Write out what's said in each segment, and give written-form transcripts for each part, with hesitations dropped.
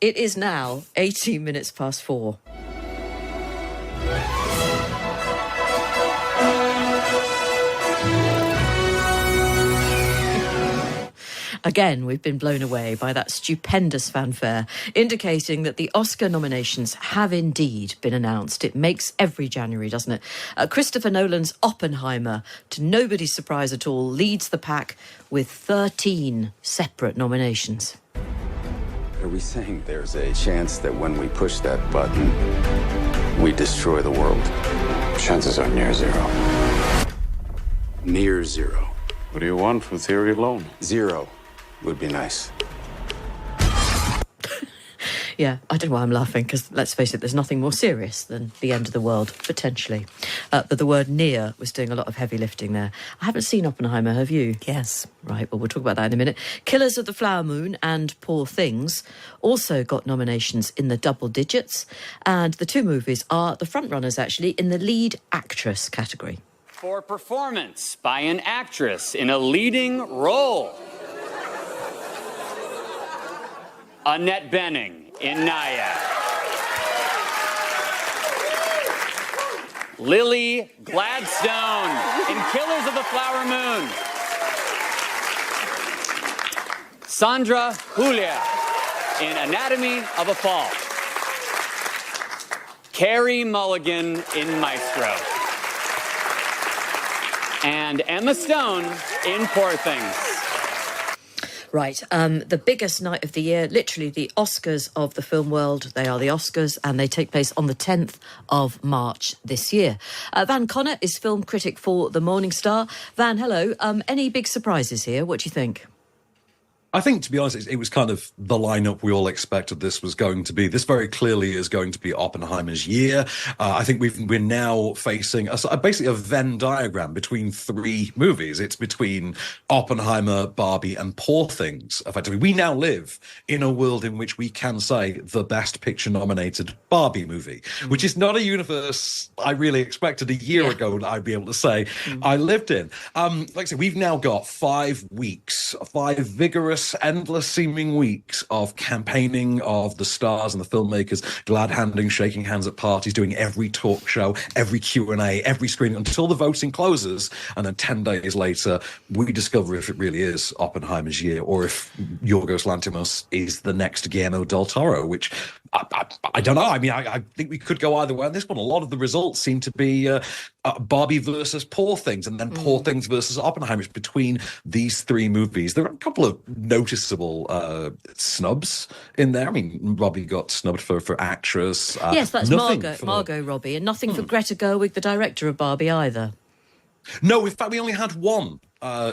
It is now 18 minutes past 4. Again, we've been blown away by that stupendous fanfare, indicating that the Oscar nominations have indeed been announced. It makes every January, doesn't it? Christopher Nolan's Oppenheimer, to nobody's surprise at all, leads the pack with 13 separate nominations. Are we saying there's a chance that when we push that button, we destroy the world? Chances are near zero. Near zero. What do you want from theory alone? Zero would be nice. Yeah, I don't know why I'm laughing, because let's face it, there's nothing more serious than the end of the world, potentially. But the word near was doing a lot of heavy lifting there. I haven't seen Oppenheimer, have you? Yes. Right, well, we'll talk about that in a minute. Killers of the Flower Moon and Poor Things also got nominations in the double digits. And the two movies are the frontrunners, actually, in the lead actress category. For performance by an actress in a leading role, Annette Bening in Naya. Lily Gladstone in Killers of the Flower Moon. Sandra Julia in Anatomy of a Fall. Carey Mulligan in Maestro. And Emma Stone in Poor Things. Right, the biggest night of the year, literally the Oscars of the film world. They are the Oscars, and they take place on the 10th of March this year. Van Connor is film critic for The Morning Star. Van, hello. Any big surprises here? What do you think? I think, to be honest, it was kind of the lineup we all expected this was going to be. This very clearly is going to be Oppenheimer's year. I think we're now facing basically a Venn diagram between three movies. It's between Oppenheimer, Barbie, and Poor Things, effectively. We now live in a world in which we can say the Best Picture-nominated Barbie movie, which is not a universe I really expected a year ago that I'd be able to say I lived in. Like I said, we've now got 5 weeks, 5 vigorous, endless seeming weeks of campaigning of the stars and the filmmakers, glad-handing, shaking hands at parties, doing every talk show, every Q&A, every screening until the voting closes. And then 10 days later, we discover if it really is Oppenheimer's year or if Yorgos Lanthimos is the next Guillermo del Toro, which I don't know. I mean, I think we could go either way on this one. A lot of the results seem to be Barbie versus Poor Things, and then Poor Things versus Oppenheimer. Between these three movies, there are a couple of noticeable snubs in there. I mean, Robbie got snubbed for actress. Yes, that's Margot Robbie, and nothing for Greta Gerwig, the director of Barbie, either. No, in fact, we only had one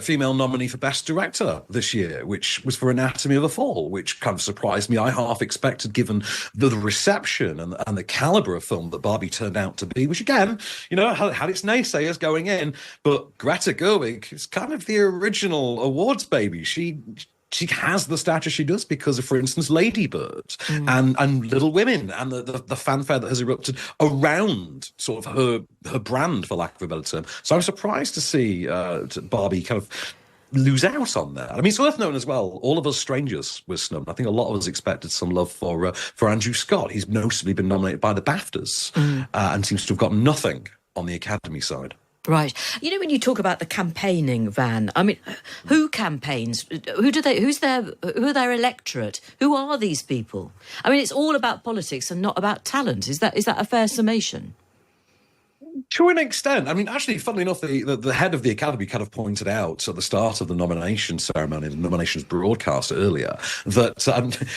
female nominee for Best Director this year, which was for Anatomy of a Fall, which kind of surprised me. I half expected, given the reception and the caliber of film that Barbie turned out to be, which again, you know, had its naysayers going in, but Greta Gerwig is kind of the original awards baby. She has the stature she does because of, for instance, Lady Bird and Little Women and the fanfare that has erupted around sort of her brand, for lack of a better term. So I'm surprised to see Barbie kind of lose out on that. I mean, it's worth knowing as well, All of Us Strangers was snubbed. I think a lot of us expected some love for Andrew Scott. He's noticeably been nominated by the BAFTAs and seems to have got nothing on the Academy side. Right. You know, when you talk about the campaigning, Van, I mean, who campaigns? Who are their electorate? Who are these people? I mean, it's all about politics and not about talent. Is that a fair summation? To an extent. I mean, actually, funnily enough, the head of the Academy kind of pointed out at the start of the nomination ceremony, the nominations broadcast earlier, that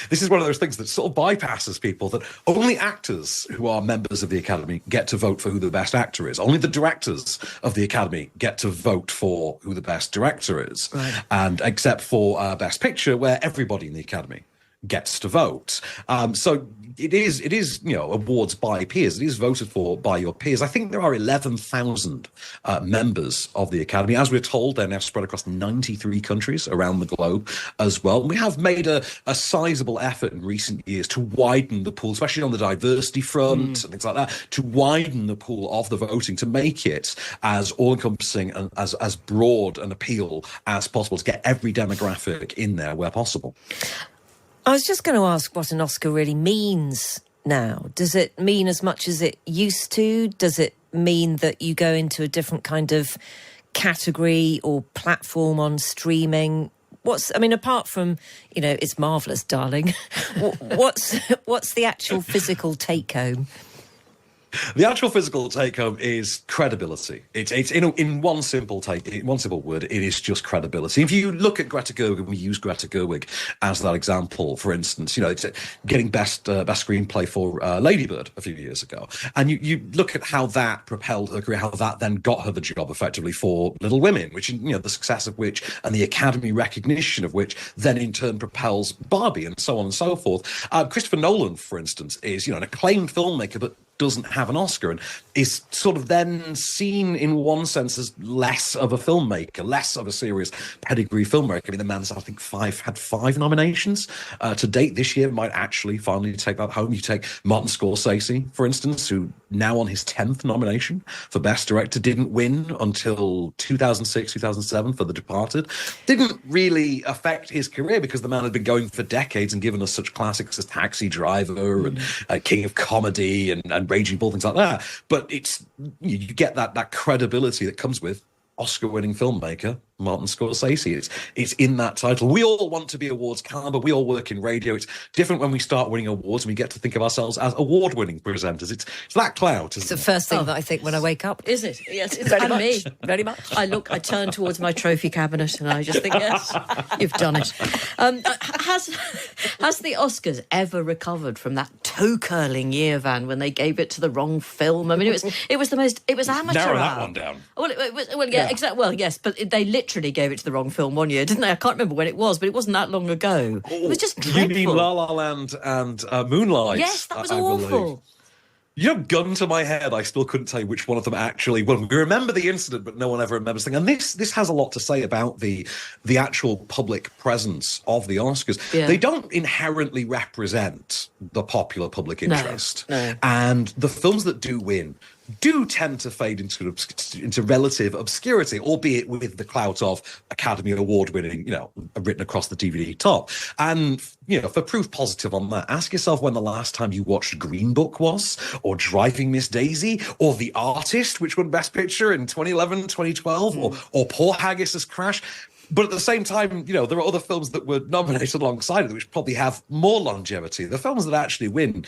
this is one of those things that sort of bypasses people, that only actors who are members of the Academy get to vote for who the best actor is. Only the directors of the Academy get to vote for who the best director is. Right. And except for Best Picture, where everybody in the Academy gets to vote. So it is, you know, awards by peers. It is voted for by your peers. I think there are 11,000 members of the Academy. As we're told, they're now spread across 93 countries around the globe as well. And we have made a sizable effort in recent years to widen the pool, especially on the diversity front and things like that, to widen the pool of the voting, to make it as all-encompassing and as broad an appeal as possible, to get every demographic in there where possible. I was just going to ask what an Oscar really means now. Does it mean as much as it used to? Does it mean that you go into a different kind of category or platform on streaming? Apart from, it's marvellous, darling, what's the actual physical take-home? The actual physical take-home is credibility. It's in one simple word, it is just credibility. If you look at Greta Gerwig, we use Greta Gerwig as that example, for instance, it's getting best screenplay for Lady Bird a few years ago. And you look at how that propelled her career, how that then got her the job effectively for Little Women, which, the success of which and the Academy recognition of which then in turn propels Barbie and so on and so forth. Christopher Nolan, for instance, is, an acclaimed filmmaker, but doesn't have an Oscar and is sort of then seen in one sense as less of a filmmaker, less of a serious pedigree filmmaker. I mean, the man's, I think, had five nominations to date. This year might actually finally take that home. You take Martin Scorsese, for instance, who now on his 10th nomination for Best Director, didn't win until 2006, 2007 for The Departed. Didn't really affect his career because the man had been going for decades and given us such classics as Taxi Driver and King of Comedy and Raging Bull, things like that. But it's you get that credibility that comes with Oscar-winning filmmaker Martin Scorsese. It's in that title. We all want to be awards caliber. We all work in radio. It's different when we start winning awards and we get to think of ourselves as award-winning presenters. It's that clout. It's the first thing that I think when I wake up. Is it? Yes, it's very and much. Me. Very much. I turn towards my trophy cabinet and I just think, yes, you've done it. Has the Oscars ever recovered from that toe-curling year, Van, when they gave it to the wrong film? I mean, it was amateur. Narrow that one down. Well, yes, but they literally gave it to the wrong film one year, didn't they? I can't remember when it was, but it wasn't that long ago. It was just dreadful. You mean La La Land and Moonlight? Yes, that was awful. Gun to my head, I still couldn't tell you which one of them actually won. We remember the incident, but no one ever remembers the thing. And this has a lot to say about the actual public presence of the Oscars. Yeah. They don't inherently represent the popular public interest. No. And the films that do win do tend to fade into relative obscurity, albeit with the clout of Academy Award winning, written across the DVD top. And, for proof positive on that, ask yourself when the last time you watched Green Book was, or Driving Miss Daisy, or The Artist, which won Best Picture in 2011, 2012, or Poor Haggis' Crash. But at the same time, there are other films that were nominated alongside it, which probably have more longevity. The films that actually win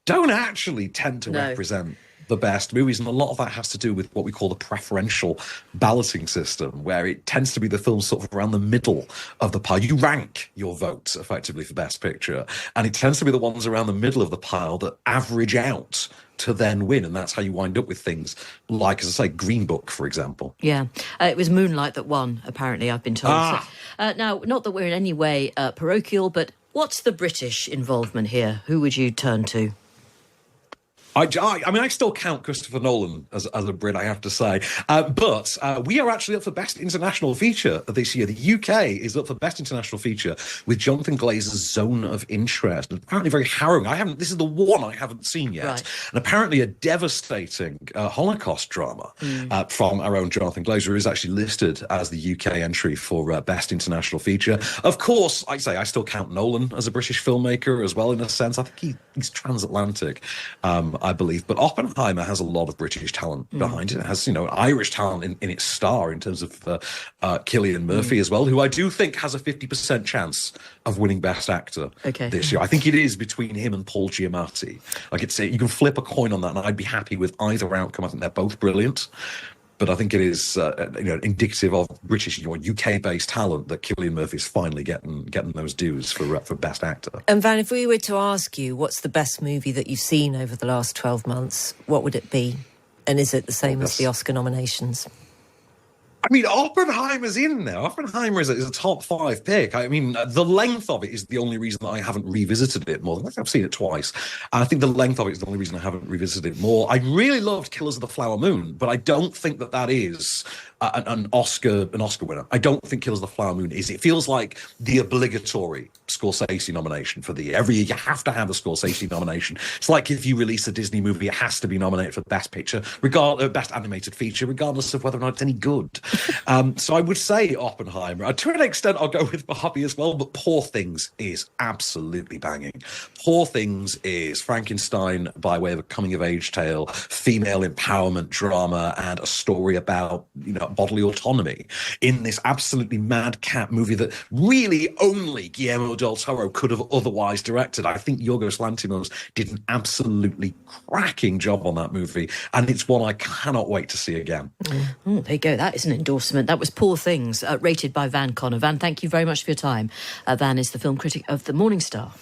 don't actually tend to represent the best movies, and a lot of that has to do with what we call the preferential balloting system, where it tends to be the films sort of around the middle of the pile. You rank your votes effectively for Best Picture, and it tends to be the ones around the middle of the pile that average out to then win, and that's how you wind up with things like, as I say, Green Book, for example. Yeah, it was Moonlight that won, apparently, I've been told. Now, not that we're in any way parochial, but what's the British involvement here? Who would you turn to? I still count Christopher Nolan as a Brit, I have to say. But we are actually up for Best International Feature this year. The UK is up for Best International Feature with Jonathan Glazer's Zone of Interest. And apparently very harrowing. This is the one I haven't seen yet. Right. And apparently a devastating Holocaust drama from our own Jonathan Glazer is actually listed as the UK entry for Best International Feature. Of course, I still count Nolan as a British filmmaker as well, in a sense. I think he's transatlantic. I believe. But Oppenheimer has a lot of British talent behind it. It has, Irish talent in its star in terms of Cillian Murphy as well, who I do think has a 50% chance of winning Best Actor this year. I think it is between him and Paul Giamatti. You can flip a coin on that, and I'd be happy with either outcome. I think they're both brilliant. But I think it is, indicative of British, UK-based talent that Cillian Murphy is finally getting those dues for Best Actor. And Van, if we were to ask you what's the best movie that you've seen over the last 12 months, what would it be? And is it the same as the Oscar nominations? I mean, Oppenheimer's in there. Oppenheimer is a top 5 pick. I mean, the length of it is the only reason that I haven't revisited it more. I've seen it twice. I think the length of it is the only reason I haven't revisited it more. I really loved Killers of the Flower Moon, but I don't think that is an Oscar winner. I don't think Killers of the Flower Moon is. It feels like the obligatory Scorsese nomination for the year. Every year you have to have a Scorsese nomination. It's like if you release a Disney movie, it has to be nominated for Best Picture, Best Animated Feature, regardless of whether or not it's any good. So I would say Oppenheimer. To an extent, I'll go with Barbie as well, but Poor Things is absolutely banging. Poor Things is Frankenstein by way of a coming-of-age tale, female empowerment drama, and a story about, bodily autonomy in this absolutely madcap movie that really only Guillermo del Toro could have otherwise directed. I think Yorgos Lanthimos did an absolutely cracking job on that movie, and it's one I cannot wait to see again. Oh, there you go. That is an endorsement. That was Poor Things, rated by Van Connor. Van, thank you very much for your time. Van is the film critic of The Morning Star.